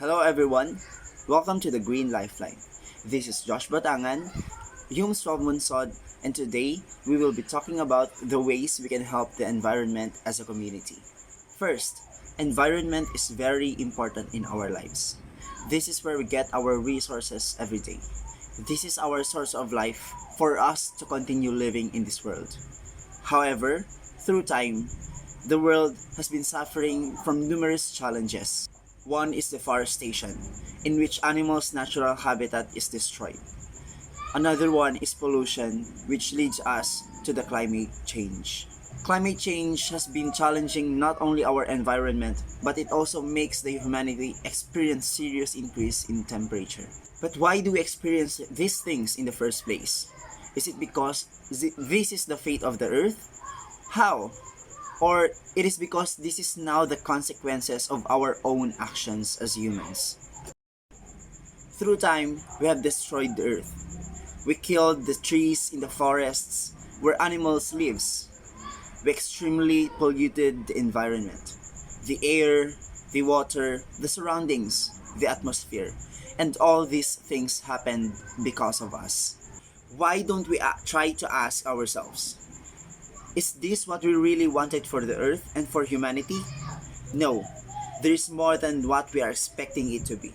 Hello everyone, welcome to the Green Lifeline. This is Josh Batangan, Hume Munsod, and today we will be talking about the ways we can help the environment as a community. First, environment is very important in our lives. This is where we get our resources every day. This is our source of life for us to continue living in this world. However, through time, the world has been suffering from numerous challenges. One is deforestation, in which animals' natural habitat is destroyed. Another one is pollution, which leads us to the climate change. Climate change has been challenging not only our environment, but it also makes the humanity experience serious increase in temperature. But why do we experience these things in the first place? Is it because this is the fate of the earth? How? Or it is because this is now the consequences of our own actions as humans. Through time, we have destroyed the earth. We killed the trees in the forests where animals live. We extremely polluted the environment. The air, the water, the surroundings, the atmosphere. And all these things happened because of us. Why don't we try to ask ourselves, is this what we really wanted for the earth and for humanity? No, there is more than what we are expecting it to be.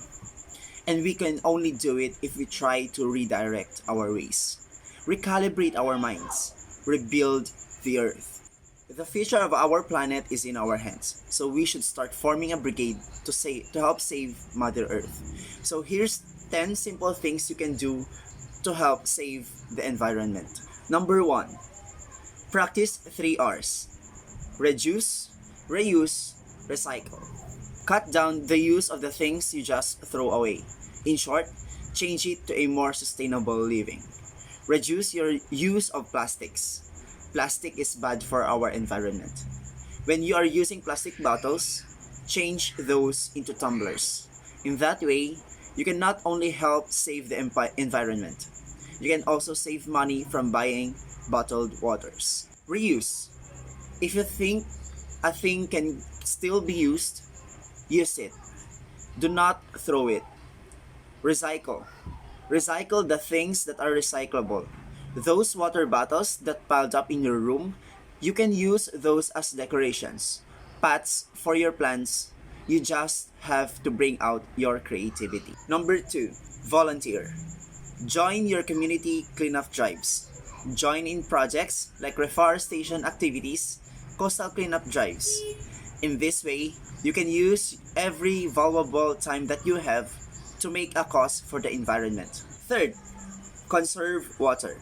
And we can only do it if we try to redirect our ways, recalibrate our minds, rebuild the earth. The future of our planet is in our hands, so we should start forming a brigade to help save Mother Earth. So here's 10 simple things you can do to help save the environment. Number 1. Practice 3 R's. Reduce, reuse, recycle. Cut down the use of the things you just throw away. In short, change it to a more sustainable living. Reduce your use of plastics. Plastic is bad for our environment. When you are using plastic bottles, change those into tumblers. In that way, you can not only help save the environment, you can also save money from buying bottled waters. Reuse. If you think a thing can still be used, use it. Do not throw it. Recycle. Recycle the things that are recyclable. Those water bottles that piled up in your room, you can use those as decorations. Pots for your plants. You just have to bring out your creativity. Number 2. Volunteer. Join your community cleanup drives. Join in projects like reforestation activities, coastal cleanup drives. In this way, you can use every valuable time that you have to make a cause for the environment. Third, conserve water.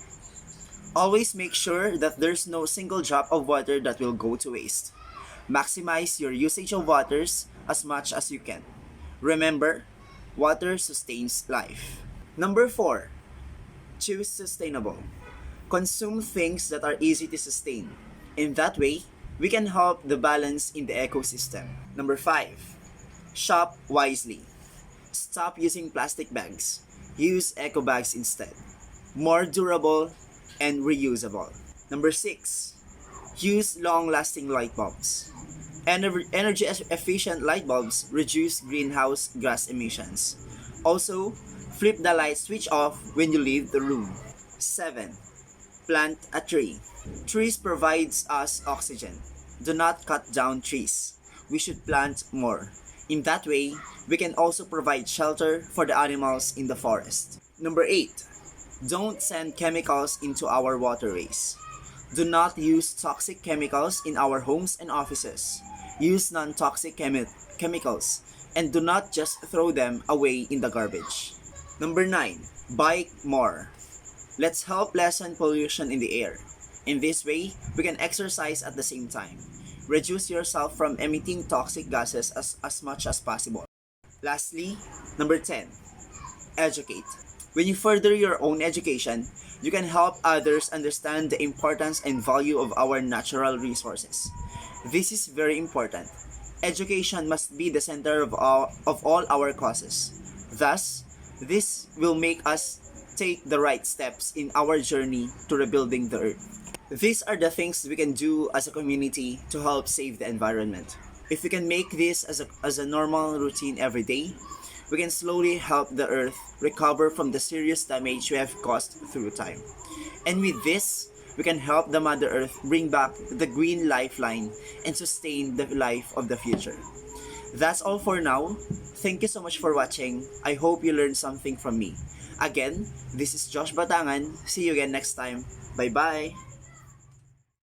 Always make sure that there's no single drop of water that will go to waste. Maximize your usage of waters as much as you can. Remember, water sustains life. Number 4, choose sustainable. Consume things that are easy to sustain. In that way, we can help the balance in the ecosystem. Number 5, shop wisely. Stop using plastic bags. Use eco bags instead. More durable and reusable. Number 6, use long-lasting light bulbs. Energy efficient light bulbs reduce greenhouse gas emissions. Also, flip the light switch off when you leave the room. 7, plant a tree. Trees provides us oxygen. Do not cut down trees. We should plant more. In that way, we can also provide shelter for the animals in the forest. Number 8, don't send chemicals into our waterways. Do not use toxic chemicals in our homes and offices. Use non-toxic chemicals and do not just throw them away in the garbage. Number 9, bike more. Let's help lessen pollution in the air. In this way, we can exercise at the same time. Reduce yourself from emitting toxic gases as much as possible. Lastly, number 10, educate. When you further your own education, you can help others understand the importance and value of our natural resources. This is very important. Education must be the center of all our causes. Thus, this will make us take the right steps in our journey to rebuilding the earth. These are the things we can do as a community to help save the environment. If we can make this as a normal routine every day, we can slowly help the Earth recover from the serious damage we have caused through time. And with this, we can help the Mother Earth bring back the green lifeline and sustain the life of the future. That's all for now. Thank you so much for watching. I hope you learned something from me. Again, this is Josh Batangan. See you again next time. Bye-bye.